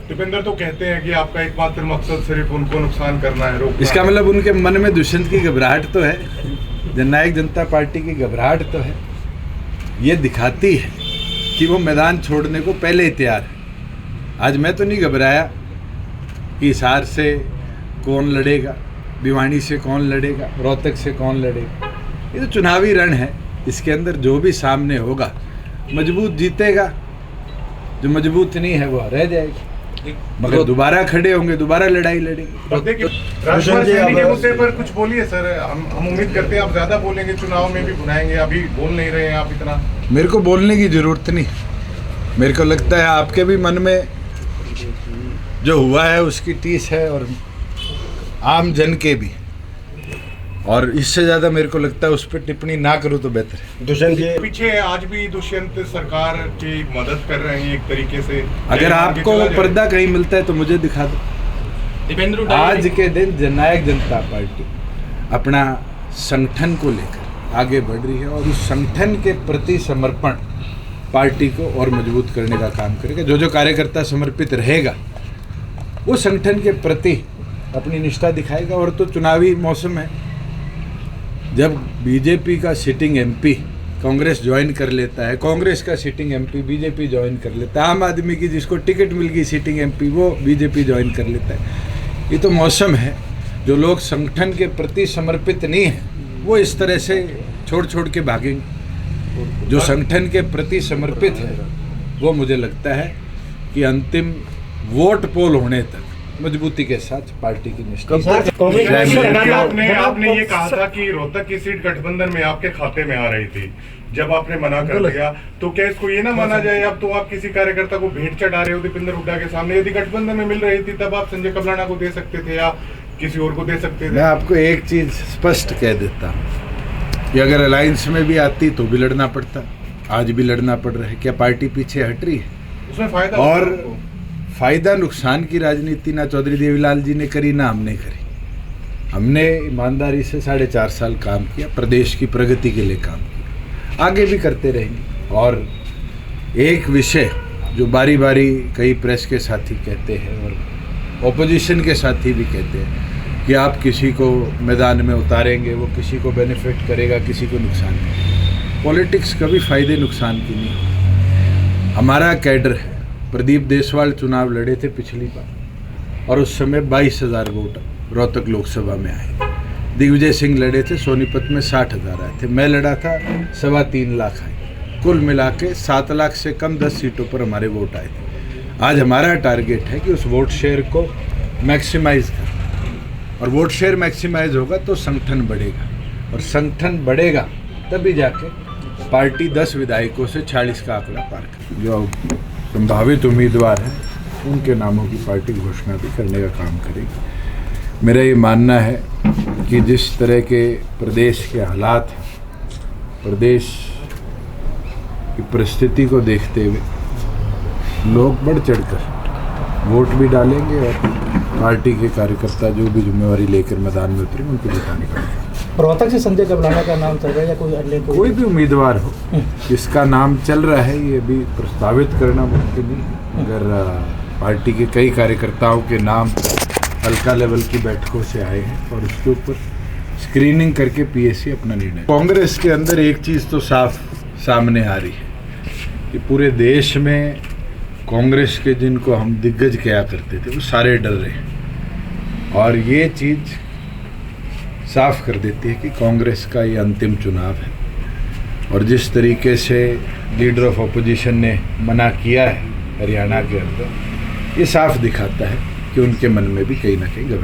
दीपेंद्र तो कहते हैं कि आपका एकमात्र मकसद सिर्फ उनको नुकसान करना है, रोकना। इसका मतलब उनके मन में दुष्यंत की घबराहट तो है, जननायक जनता पार्टी की घबराहट तो है। ये दिखाती है कि वो मैदान छोड़ने को पहले ही तैयार है। आज मैं तो नहीं घबराया कि हिसार से कौन लड़ेगा, भिवानी से कौन लड़ेगा, रोहतक से कौन लड़ेगा। ये तो चुनावी रण है, इसके अंदर जो भी सामने होगा मजबूत जीतेगा, जो मजबूत नहीं है वो रह जाएगा। मगर दोबारा खड़े होंगे, दोबारा लड़ाई लड़ेंगे। राष्ट्रवादी के मुद्दे पर कुछ बोलिए सर, हम उम्मीद करते हैं आप ज्यादा बोलेंगे, चुनाव में भी बुलाएंगे, अभी बोल नहीं रहे हैं आप इतना। मेरे को बोलने की जरूरत नहीं, मेरे को लगता है आपके भी मन में जो हुआ है उसकी टीस है और आम जन के भी, और इससे ज्यादा मेरे को लगता है उस पर टिप्पणी ना करूं तो बेहतर है। दुष्यंत जी पीछे आज भी दुष्यंत सरकार की मदद कर रहे हैं एक तरीके से। अगर आपको पर्दा कहीं मिलता है तो मुझे दिखा दो। आज के दिन जननायक जनता पार्टी अपना संगठन को लेकर आगे बढ़ रही है और उस संगठन के प्रति समर्पण पार्टी को और मजबूत करने का काम करेगा। जो जो कार्यकर्ता समर्पित रहेगा वो संगठन के प्रति अपनी निष्ठा दिखाएगा। और तो चुनावी मौसम है, जब बीजेपी का सिटिंग एमपी कांग्रेस ज्वाइन कर लेता है, कांग्रेस का सिटिंग एमपी बीजेपी ज्वाइन कर लेता है, आम आदमी की जिसको टिकट मिल गई सिटिंग एमपी वो बीजेपी ज्वाइन कर लेता है। ये तो मौसम है। जो लोग संगठन के प्रति समर्पित नहीं हैं वो इस तरह से छोड़ छोड़ के भागेंगे। जो संगठन के प्रति समर्पित है वो मुझे लगता है कि अंतिम वोट पोल होने तक मजबूती के साथ पार्टी की निष्ठा। आपने ये कहा था कि रोहतक की सीट गठबंधन में आपके खाते में आ रही थी, जब आपने मना कर दिया तो क्या इसको ये ना माना जाए अब तो आप किसी कार्यकर्ता को भेंट चढ़ा रहे हो दीपेंद्र हुड्डा के सामने? यदि गठबंधन में मिल रही थी तब आप संजय कबलाना को दे सकते थे या किसी और को दे सकते थे। मैं आपको एक चीज स्पष्ट कह देता हूँ कि अगर अलायंस में भी आती तो भी लड़ना पड़ता, आज भी लड़ना पड़ रहा है। क्या पार्टी पीछे हट रही है? उसमें फायदा और फायदा नुकसान की राजनीति ना चौधरी देवीलाल जी ने करी ना हमने करी। हमने ईमानदारी से 4.5 साल काम किया, प्रदेश की प्रगति के लिए काम किया, आगे भी करते रहेंगे। और एक विषय जो बारी बारी कई प्रेस के साथी कहते हैं और ऑपोजिशन के साथी भी कहते हैं कि आप किसी को मैदान में उतारेंगे, वो किसी को बेनिफिट करेगा, किसी को नुकसान करेगा। पॉलिटिक्स कभी फायदे नुकसान की नहीं होती। हमारा कैडर है, प्रदीप देसवाल चुनाव लड़े थे पिछली बार और उस समय 22,000 वोट रोहतक लोकसभा में आए। दिग्विजय सिंह लड़े थे, सोनीपत में 60,000 आए थे। मैं लड़ा था 3.25 लाख आए। कुल मिला के 7 लाख से कम 10 सीटों पर हमारे वोट आए थे। आज हमारा टारगेट है कि उस वोट शेयर को मैक्सिमाइज कर, और वोट शेयर मैक्सिमाइज होगा तो संगठन बढ़ेगा, और संगठन बढ़ेगा तभी जाके पार्टी 10 विधायकों से 40 का आंकड़ा पार कर। जो संभावित उम्मीदवार हैं उनके नामों की पार्टी घोषणा भी करने का काम करेगी। मेरा ये मानना है कि जिस तरह के प्रदेश के हालात, प्रदेश की परिस्थिति को देखते हुए लोग बढ़ चढ़कर वोट भी डालेंगे और पार्टी के कार्यकर्ता जो भी जिम्मेवारी लेकर मैदान में उतरेंगे उनको जिताने का। रोहतक से संजय कबलाना का नाम चल रहा है या कोई अन्य कोई भी उम्मीदवार हो जिसका नाम चल रहा है, ये भी प्रस्तावित करना मुमकिन नहीं। अगर पार्टी के कई कार्यकर्ताओं के नाम हल्का लेवल की बैठकों से आए हैं और उसके ऊपर स्क्रीनिंग करके पीएससी अपना निर्णय। कांग्रेस के अंदर एक चीज़ तो साफ सामने आ रही है कि पूरे देश में कांग्रेस के जिनको हम दिग्गज किया करते थे वो सारे डर रहे हैं, और ये चीज़ साफ कर देती है कि कांग्रेस का ये अंतिम चुनाव है। और जिस तरीके से लीडर ऑफ अपोजिशन ने मना किया है हरियाणा के अंदर, ये साफ दिखाता है कि उनके मन में भी कहीं ना कहीं घबराहट